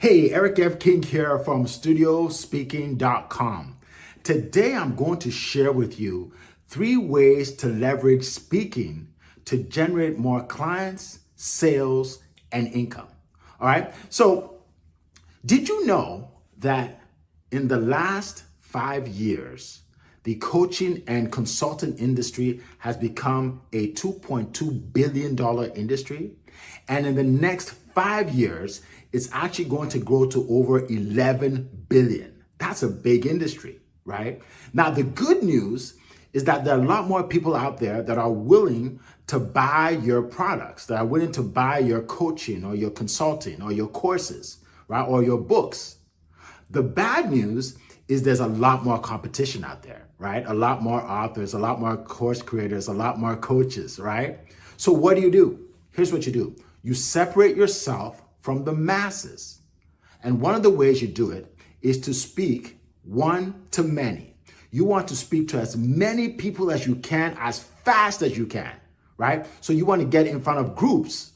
Hey, Eric F. King here from studiospeaking.com. Today I'm going to share with you 3 ways to leverage speaking to generate more clients, sales, and income. All right. So did you know that in the last 5 years, the coaching and consulting industry has become a $2.2 billion industry? And in the next 5 years, it's actually going to grow to over 11 billion. That's a big industry, right? Now, the good news is that there are a lot more people out there that are willing to buy your products, that are willing to buy your coaching or your consulting or your courses, right? Or your books. The bad news is there's a lot more competition out there, right? A lot more authors, a lot more course creators, a lot more coaches, right? So what do? Here's what you do. You separate yourself from the masses. And one of the ways you do it is to speak one to many. You want to speak to as many people as you can, as fast as you can, right? So you want to get in front of groups,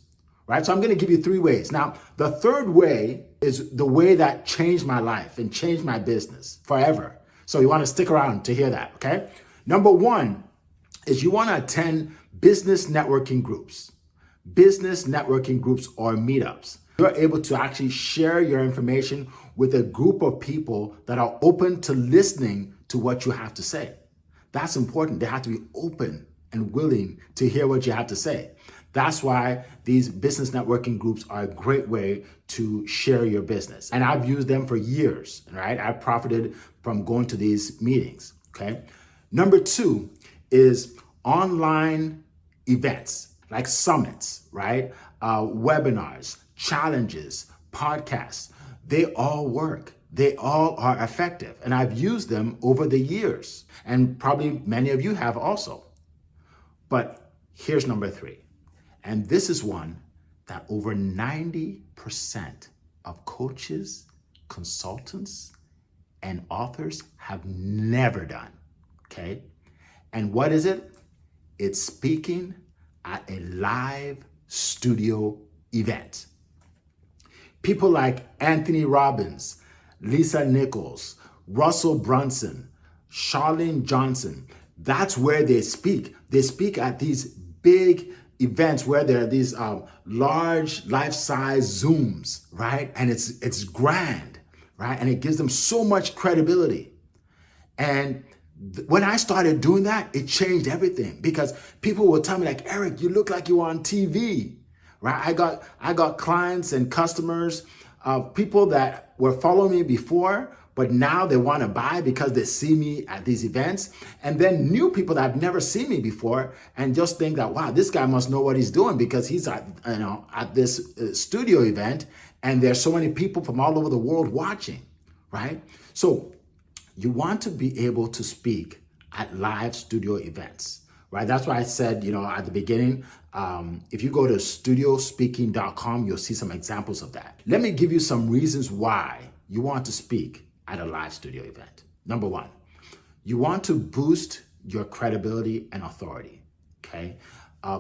right? So I'm going to give you 3 ways. Now, the third way is the way that changed my life and changed my business forever. So you want to stick around to hear that, okay? Number 1 is you want to attend business networking groups or meetups. You're able to actually share your information with a group of people that are open to listening to what you have to say. That's important. They have to be open and willing to hear what you have to say. That's why these business networking groups are a great way to share your business. And I've used them for years, right? I've profited from going to these meetings, okay? Number 2 is online events like summits, right? Webinars, challenges, podcasts. They all work. They all are effective. And I've used them over the years. And probably many of you have also. But here's number 3. And this is one that over 90% of coaches, consultants, and authors have never done, okay? And what is it? It's speaking at a live studio event. People like Anthony Robbins, Lisa Nichols, Russell Brunson, Charlene Johnson, that's where they speak. They speak at these big events where there are these large life-size Zooms, right? And it's grand, right? And it gives them so much credibility. And when I started doing that, it changed everything, because people will tell me like, Eric, you look like you're on TV, right? I got clients and customers of people that were following me before, but now they want to buy because they see me at these events. And then new people that have never seen me before and just think that, wow, this guy must know what he's doing because he's at this studio event and there's so many people from all over the world watching, right? So you want to be able to speak at live studio events, right? That's why I said, at the beginning, if you go to studiospeaking.com, you'll see some examples of that. Let me give you some reasons why you want to speak at a live studio event. Number 1, you want to boost your credibility and authority, okay?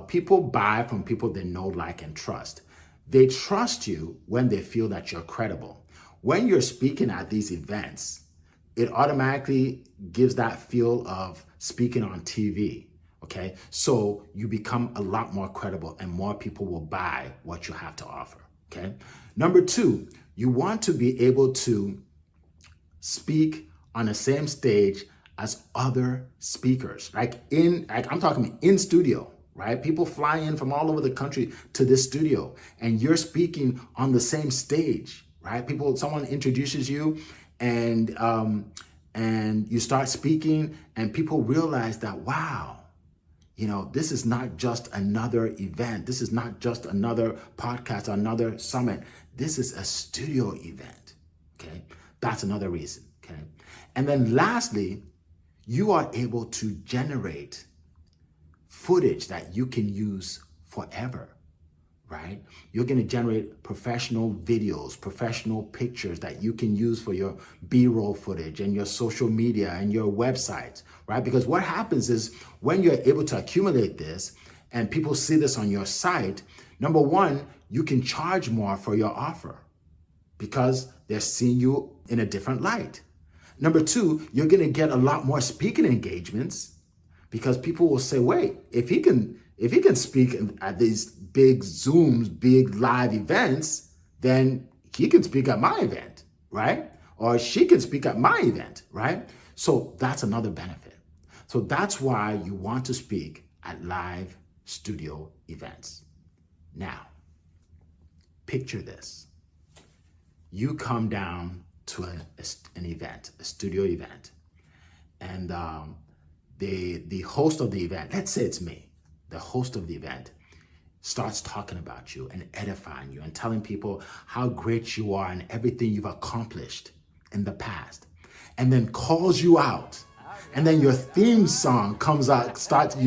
People buy from people they know, like, and trust. They trust you when they feel that you're credible. When you're speaking at these events, it automatically gives that feel of speaking on TV, okay? So you become a lot more credible and more people will buy what you have to offer, okay? Number 2, you want to be able to speak on the same stage as other speakers, I'm talking in studio, right? People fly in from all over the country to this studio and you're speaking on the same stage, right? Someone introduces you and you start speaking and people realize that, wow, this is not just another event. This is not just another podcast or another summit. This is a studio event, okay? That's another reason, okay? And then lastly, you are able to generate footage that you can use forever, right? You're going to generate professional videos, professional pictures that you can use for your B-roll footage and your social media and your website, right? Because what happens is when you're able to accumulate this and people see this on your site, number 1, you can charge more for your offer. because they're seeing you in a different light. Number two, you're going to get a lot more speaking engagements because people will say, wait, if he can speak at these big Zooms, big live events, then he can speak at my event, right? Or she can speak at my event, right? So that's another benefit. So that's why you want to speak at live studio events. Now, picture this. You come down to an event, a studio event, and the host of the event, let's say it's me, the host of the event, starts talking about you and edifying you and telling people how great you are and everything you've accomplished in the past, and then calls you out. And then your theme song comes out,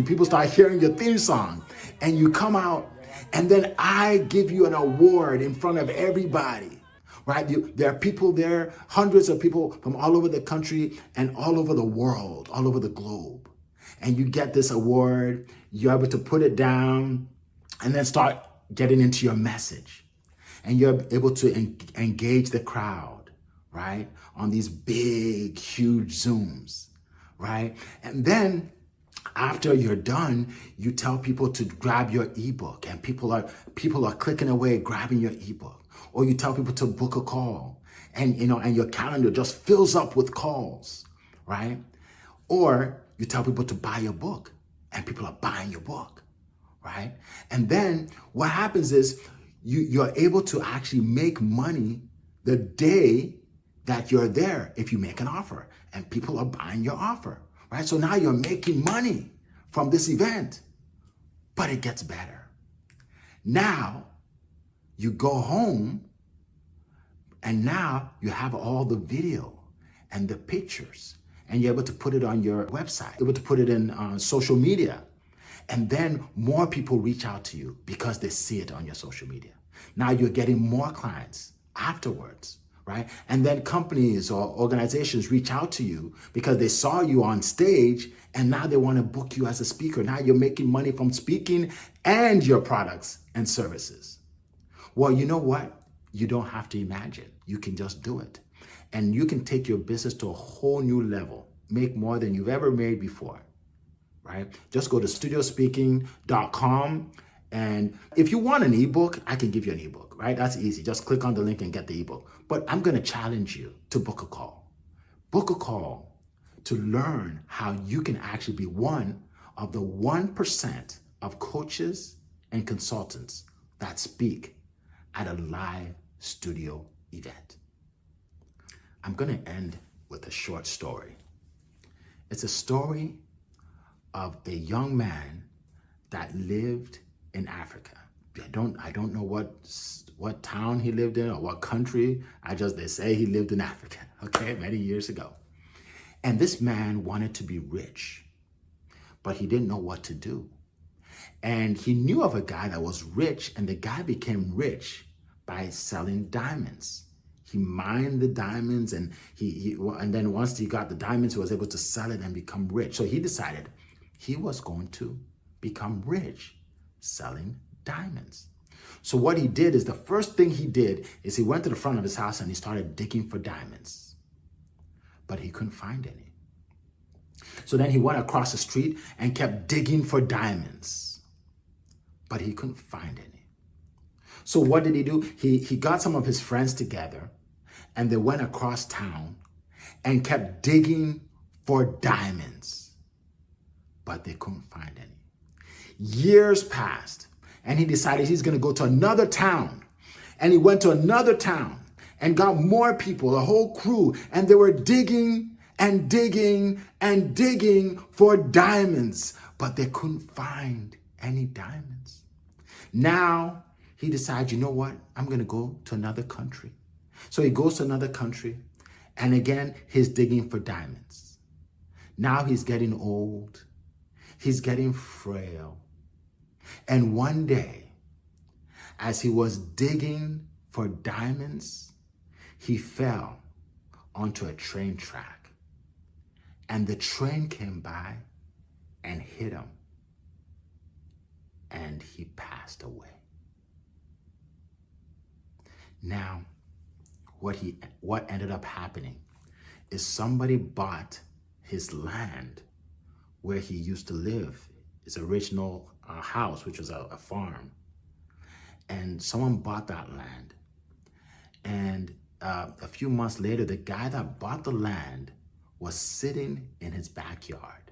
people start hearing your theme song, and you come out, and then I give you an award in front of everybody, right? There are people there, hundreds of people from all over the country and all over the world, all over the globe. And you get this award, you're able to put it down, and then start getting into your message. And you're able to engage the crowd, right? On these big, huge Zooms, right? And then after you're done, you tell people to grab your ebook, and people are clicking away, grabbing your ebook. Or you tell people to book a call, and and your calendar just fills up with calls, right? Or you tell people to buy your book, and people are buying your book, right? And then what happens is you're able to actually make money the day that you're there if you make an offer, and people are buying your offer, right? So now you're making money from this event. But it gets better. Now you go home, and now you have all the video and the pictures, and you're able to put it on your website, able to put it in social media. And then more people reach out to you because they see it on your social media. Now you're getting more clients afterwards, right? And then companies or organizations reach out to you because they saw you on stage, and now they want to book you as a speaker. Now you're making money from speaking and your products and services. Well, you know what? You don't have to imagine. You can just do it. And you can take your business to a whole new level, make more than you've ever made before, right? Just go to studiospeaking.com. And if you want an ebook, I can give you an ebook, right? That's easy. Just click on the link and get the ebook. But I'm going to challenge you to book a call. Book a call to learn how you can actually be one of the 1% of coaches and consultants that speak at a live studio event. I'm going to end with a short story. It's a story of a young man that lived in Africa. I don't know what town he lived in or what country. They say he lived in Africa, okay, many years ago. And this man wanted to be rich, but he didn't know what to do. And he knew of a guy that was rich, and the guy became rich by selling diamonds. He mined the diamonds, and and then once he got the diamonds, he was able to sell it and become rich. So he decided he was going to become rich selling diamonds. So what he did is, the first thing he did is he went to the front of his house and he started digging for diamonds, but he couldn't find any. So then he went across the street and kept digging for diamonds, but he couldn't find any. So what did he do? He got some of his friends together, and they went across town and kept digging for diamonds, but they couldn't find any. Years passed, and he decided he's going to go to another town. And he went to another town and got more people, a whole crew, and they were digging and digging and digging for diamonds, but they couldn't find any diamonds. Now he decides, you know what? I'm going to go to another country. So he goes to another country, and again, he's digging for diamonds. Now he's getting old. He's getting frail. And one day, as he was digging for diamonds, he fell onto a train track. And the train came by and hit him. And he passed away. Now, what ended up happening is somebody bought his land where he used to live, his original house, which was a farm. And someone bought that land. And a few months later, the guy that bought the land was sitting in his backyard.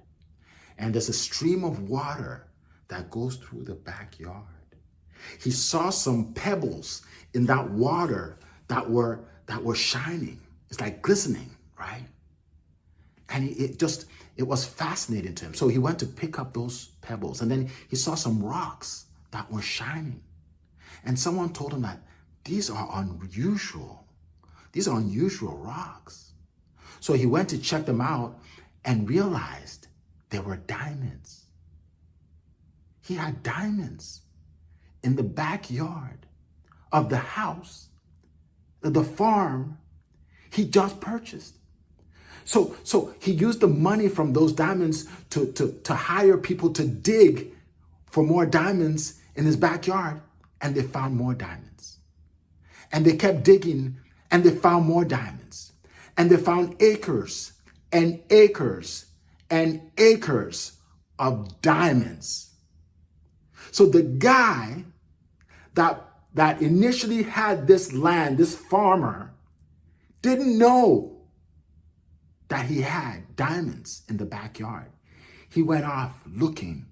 And there's a stream of water that goes through the backyard. He saw some pebbles in that water that were shining. It's like glistening, right? And it was fascinating to him. So he went to pick up those pebbles, and then he saw some rocks that were shining. And someone told him that these are unusual. These are unusual rocks. So he went to check them out and realized they were diamonds. He had diamonds in the backyard of the house, the farm he just purchased. So he used the money from those diamonds to hire people to dig for more diamonds in his backyard, and they found more diamonds. And they kept digging, and they found more diamonds. And they found acres and acres and acres of diamonds. So the guy that initially had this land, this farmer, didn't know that he had diamonds in the backyard. He went off looking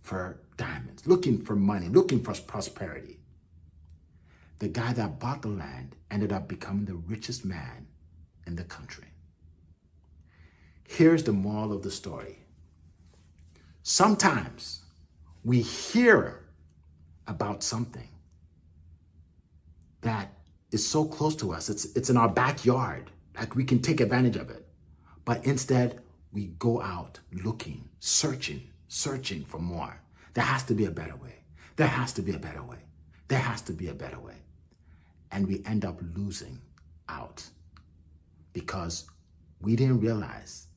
for diamonds, looking for money, looking for prosperity. The guy that bought the land ended up becoming the richest man in the country. Here's the moral of the story. Sometimes we hear about something that is so close to us. It's in our backyard, like we can take advantage of it. But instead, we go out looking, searching for more. There has to be a better way. There has to be a better way. There has to be a better way. And we end up losing out because we didn't realize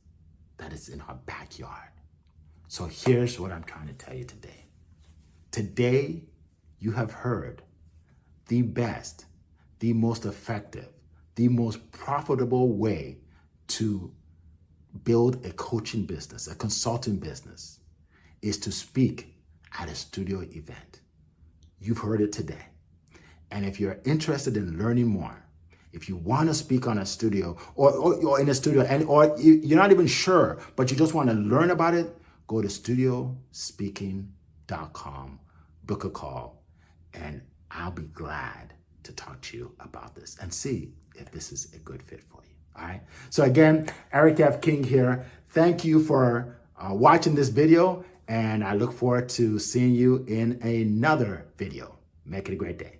that it's in our backyard. So here's what I'm trying to tell you today. Today, you have heard the best, the most effective, the most profitable way to build a coaching business, a consulting business, is to speak at a studio event. You've heard it today. And if you're interested in learning more, if you want to speak on a studio or in a studio, or you're not even sure, but you just want to learn about it, go to studiospeaking.com, book a call, and I'll be glad to talk to you about this and see if this is a good fit for you. All right. So again, Eric F. King here. Thank you for watching this video, and I look forward to seeing you in another video. Make it a great day.